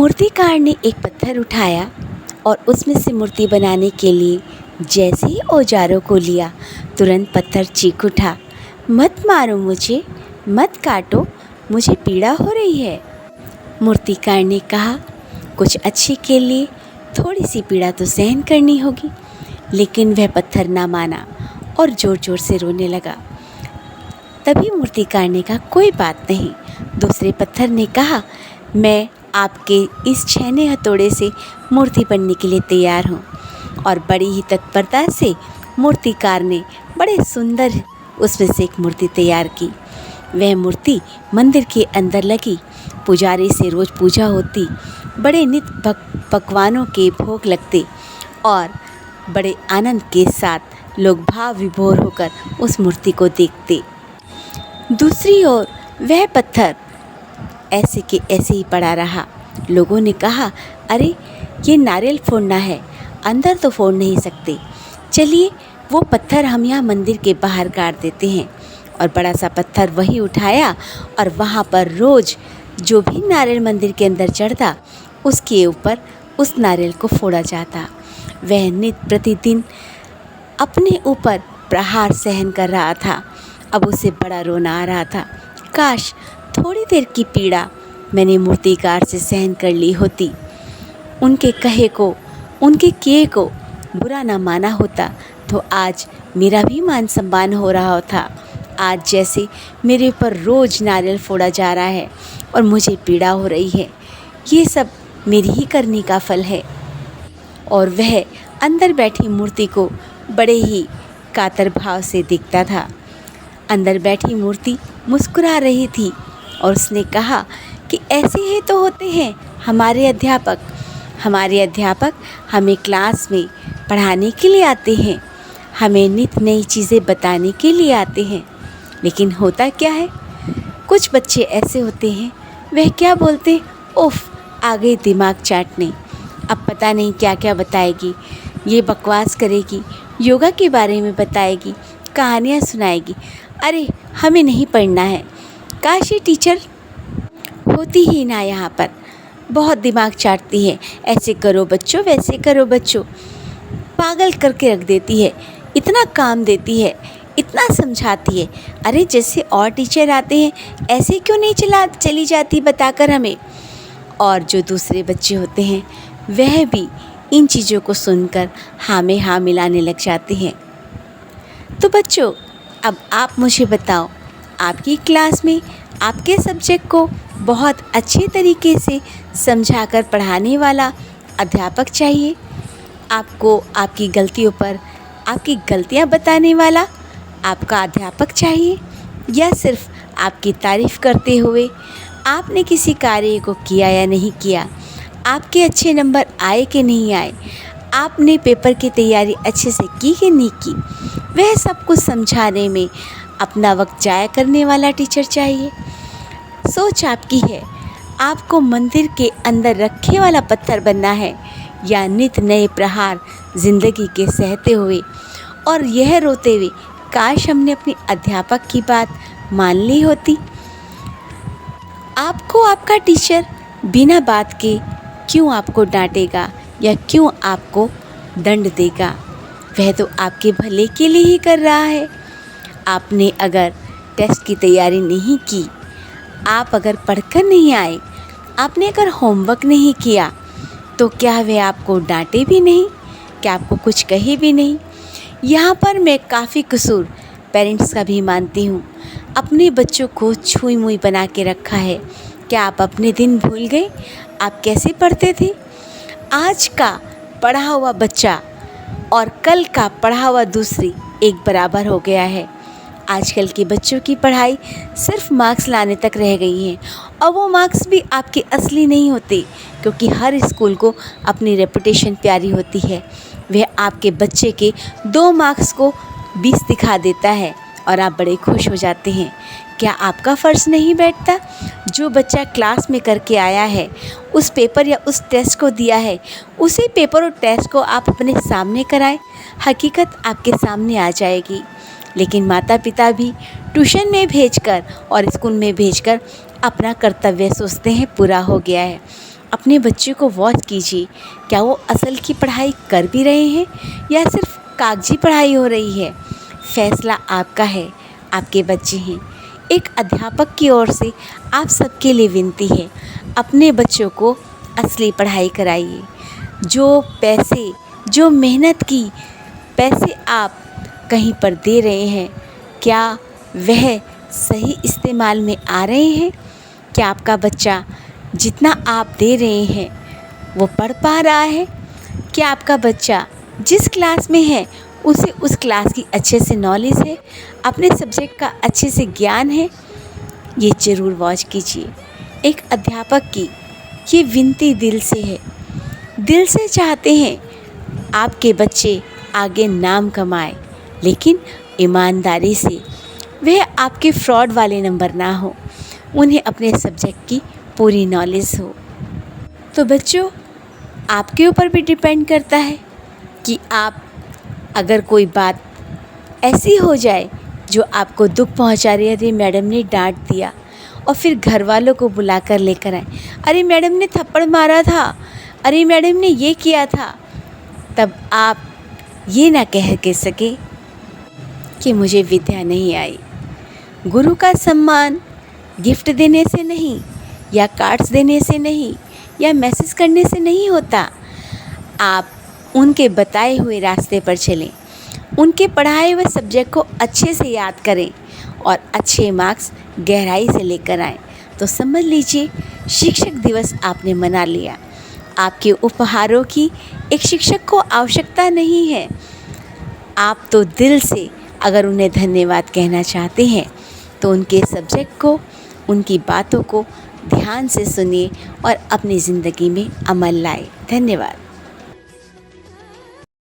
मूर्तिकार ने एक पत्थर उठाया और उसमें से मूर्ति बनाने के लिए जैसे ही औजारों को लिया, तुरंत पत्थर चीख उठा, मत मारो मुझे, मत काटो, मुझे पीड़ा हो रही है। मूर्तिकार ने कहा, कुछ अच्छे के लिए थोड़ी सी पीड़ा तो सहन करनी होगी। लेकिन वह पत्थर ना माना और ज़ोर ज़ोर से रोने लगा। तभी मूर्तिकार ने कहा, कोई बात नहीं। दूसरे पत्थर ने कहा, मैं आपके इस छैने हथौड़े से मूर्ति बनने के लिए तैयार हूँ। और बड़ी ही तत्परता से मूर्तिकार ने बड़े सुंदर उसमें से एक मूर्ति तैयार की। वह मूर्ति मंदिर के अंदर लगी। पुजारी से रोज़ पूजा होती, बड़े नित्य पकवानों के भोग लगते और बड़े आनंद के साथ लोग भाव विभोर होकर उस मूर्ति को देखते। दूसरी ओर वह पत्थर ऐसे के ऐसे ही पड़ा रहा। लोगों ने कहा, अरे ये नारियल फोड़ना है, अंदर तो फोड़ नहीं सकते, चलिए वो पत्थर हम यहाँ मंदिर के बाहर गाड़ देते हैं। और बड़ा सा पत्थर वही उठाया और वहाँ पर रोज़ जो भी नारियल मंदिर के अंदर चढ़ता, उसके ऊपर उस नारियल को फोड़ा जाता। वह नित्य प्रतिदिन अपने ऊपर प्रहार सहन कर रहा था। अब उसे बड़ा रोना आ रहा था। काश थोड़ी देर की पीड़ा मैंने मूर्तिकार से सहन कर ली होती, उनके कहे को, उनके किए को बुरा ना माना होता, तो आज मेरा भी मान सम्मान हो रहा था। आज जैसे मेरे ऊपर रोज़ नारियल फोड़ा जा रहा है और मुझे पीड़ा हो रही है, ये सब मेरी ही करनी का फल है। और वह अंदर बैठी मूर्ति को बड़े ही कातर भाव से देखता था। अंदर बैठी मूर्ति मुस्कुरा रही थी और उसने कहा कि ऐसे ही तो होते हैं हमारे अध्यापक। हमारे अध्यापक हमें क्लास में पढ़ाने के लिए आते हैं, हमें नित्य नई चीज़ें बताने के लिए आते हैं। लेकिन होता क्या है, कुछ बच्चे ऐसे होते हैं, वह क्या बोलते, उफ़, आ गई दिमाग चाटने, अब पता नहीं क्या क्या बताएगी, ये बकवास करेगी, योगा के बारे में बताएगी, कहानियाँ सुनाएगी, अरे हमें नहीं पढ़ना है। काश ये टीचर होती ही ना यहाँ पर, बहुत दिमाग चाटती है, ऐसे करो बच्चों, वैसे करो बच्चों, पागल करके रख देती है, इतना काम देती है, इतना समझाती है। अरे जैसे और टीचर आते हैं ऐसे क्यों नहीं चली जाती बताकर हमें। और जो दूसरे बच्चे होते हैं वह भी इन चीज़ों को सुनकर हाँ में हाँ मिलाने लग जाते हैं। तो बच्चों, अब आप मुझे बताओ, आपकी क्लास में आपके सब्जेक्ट को बहुत अच्छे तरीके से समझाकर पढ़ाने वाला अध्यापक चाहिए, आपको आपकी गलतियों पर आपकी गलतियां बताने वाला आपका अध्यापक चाहिए, या सिर्फ आपकी तारीफ़ करते हुए आपने किसी कार्य को किया या नहीं किया, आपके अच्छे नंबर आए कि नहीं आए, आपने पेपर की तैयारी अच्छे से की कि नहीं की, वह सब कुछ समझाने में अपना वक्त जाया करने वाला टीचर चाहिए। सोच आपकी है, आपको मंदिर के अंदर रखे वाला पत्थर बनना है या नित्य नए प्रहार ज़िंदगी के सहते हुए और यह रोते हुए, काश हमने अपने अध्यापक की बात मान ली होती। आपको आपका टीचर बिना बात के क्यों आपको डांटेगा या क्यों आपको दंड देगा, वह तो आपके भले के लिए ही कर रहा है। आपने अगर टेस्ट की तैयारी नहीं की, आप अगर पढ़कर नहीं आए, आपने अगर होमवर्क नहीं किया, तो क्या वह आपको डांटे भी नहीं, क्या आपको कुछ कहे भी नहीं। यहाँ पर मैं काफ़ी कसूर पेरेंट्स का भी मानती हूँ। अपने बच्चों को छुई मुई बना के रखा है। क्या आप अपने दिन भूल गए, आप कैसे पढ़ते थे? आज का पढ़ा हुआ बच्चा और कल का पढ़ा हुआ दूसरी एक बराबर हो गया है। आजकल के बच्चों की पढ़ाई सिर्फ मार्क्स लाने तक रह गई है, और वो मार्क्स भी आपके असली नहीं होते, क्योंकि हर स्कूल को अपनी रेपुटेशन प्यारी होती है। वह आपके बच्चे के 2 मार्क्स को 20 दिखा देता है और आप बड़े खुश हो जाते हैं। क्या आपका फ़र्ज़ नहीं बैठता, जो बच्चा क्लास में करके आया है, उस पेपर या उस टेस्ट को दिया है, उसी पेपर और टेस्ट को आप अपने सामने कराएं, हकीकत आपके सामने आ जाएगी। लेकिन माता पिता भी ट्यूशन में भेजकर और स्कूल में भेजकर अपना कर्तव्य सोचते हैं पूरा हो गया है, अपने बच्चे को वॉच कीजिए, क्या वो असल की पढ़ाई कर भी रहे हैं या सिर्फ कागजी पढ़ाई हो रही है। फैसला आपका है, आपके बच्चे हैं। एक अध्यापक की ओर से आप सबके लिए विनती है, अपने बच्चों को असली पढ़ाई कराइए। जो पैसे, जो मेहनत की पैसे आप कहीं पर दे रहे हैं, क्या वह सही इस्तेमाल में आ रहे हैं? क्या आपका बच्चा जितना आप दे रहे हैं वो पढ़ पा रहा है? क्या आपका बच्चा जिस क्लास में है उसे उस क्लास की अच्छे से नॉलेज है, अपने सब्जेक्ट का अच्छे से ज्ञान है? ये ज़रूर वॉच कीजिए। एक अध्यापक की ये विनती दिल से है, दिल से चाहते हैं आपके बच्चे आगे नाम कमाए, लेकिन ईमानदारी से। वह आपके फ्रॉड वाले नंबर ना हो, उन्हें अपने सब्जेक्ट की पूरी नॉलेज हो। तो बच्चों, आपके ऊपर भी डिपेंड करता है कि आप अगर कोई बात ऐसी हो जाए जो आपको दुख पहुंचा रही है, अरे मैडम ने डांट दिया, और फिर घर वालों को बुला कर लेकर आए, अरे मैडम ने थप्पड़ मारा था, अरे मैडम ने ये किया था, तब आप ये ना कह के सके कि मुझे विद्या नहीं आई। गुरु का सम्मान गिफ्ट देने से नहीं, या कार्ड्स देने से नहीं, या मैसेज करने से नहीं होता। आप उनके बताए हुए रास्ते पर चलें, उनके पढ़ाए हुए सब्जेक्ट को अच्छे से याद करें और अच्छे मार्क्स गहराई से लेकर आएँ। तो समझ लीजिए, शिक्षक दिवस आपने मना लिया। आपके उपहारों की एक शिक्षक को आवश्यकता नहीं है। आप तो दिल से अगर उन्हें धन्यवाद कहना चाहते हैं तो उनके सब्जेक्ट को, उनकी बातों को ध्यान से सुनिए और अपनी ज़िंदगी में अमल लाए। धन्यवाद।